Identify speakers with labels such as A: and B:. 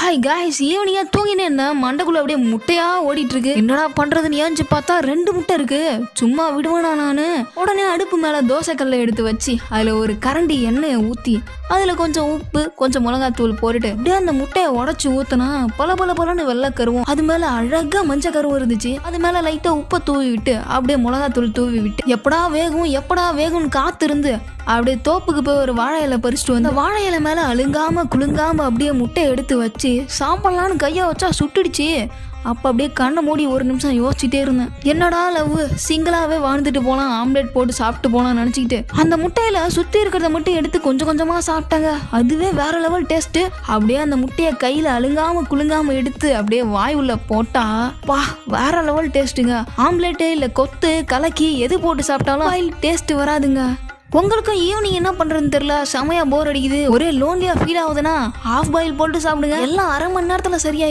A: Hi guys, ஈவினிங்கா தூங்கினே இருந்தேன். மண்டைக்குள்ள அப்படியே முட்டையா ஓடிட்டு இருக்கு. என்னடா பண்றதுன்னு ஏஞ்சி பார்த்தா 2 முட்டை இருக்கு. சும்மா விடுவேனா நானு? உடனே அடுப்பு மேல தோசைக்கல்ல எடுத்து வச்சு அதுல ஒரு கரண்டி எண்ணெயை ஊத்தி அதுல கொஞ்சம் உப்பு கொஞ்சம் மிளகாத்தூள் போட்டுட்டு அப்படியே அந்த முட்டையை உடச்சு ஊத்தினா பல வெள்ளை கருவும், அது மேல அழகா மஞ்சள் கருவும் இருந்துச்சு. அது மேல லைட்டா உப்பை தூவி விட்டு அப்படியே மிளகாத்தூள் தூவி விட்டு எப்படா வேகும்னு காத்திருந்து அப்படியே தோப்புக்கு போய் ஒரு வாழை இலை பறிச்சுட்டு வந்து வாழை இலை மேல அழுங்காம குலுங்காம அப்படியே முட்டை எடுத்து வச்சு சாப்பிடலான்னு கையா வச்சா சுட்டுடுச்சு. அப்ப அப்படியே கண்ணை மூடி ஒரு நிமிஷம் யோசிச்சுட்டே இருந்தேன். என்னடா லவ், சிங்கிளாவே வாழ்ந்துட்டு போலாம், ஆம்லெட் போட்டு சாப்பிட்டு போலாம் நினைச்சுக்கிட்டு அந்த முட்டையில சுத்தி இருக்கிறத மட்டும் எடுத்து கொஞ்சம் கொஞ்சமா சாப்பிட்டாங்க. அதுவே வேற லெவல் டேஸ்ட். அப்படியே அந்த முட்டையை கையில அழுங்காம குலுங்காம எடுத்து அப்படியே வாய் உள்ள போட்டா பா வேற லெவல் டேஸ்ட்டுங்க. ஆம்லெட்டு இல்ல கொத்து கலக்கி எது போட்டு சாப்பிட்டாலும் வாயில் டேஸ்ட் வராதுங்க. உங்களுக்கும் ஈவினிங் என்ன பண்றதுன்னு தெரியல, செமையா போர் அடிக்குது, ஒரே லோன்லியா ஃபீல் ஆகுதுன்னா ஹாஃப் பாயில் போட்டு சாப்பிடுங்க, எல்லாம் அரை மணி நேரத்துல சரியாய்.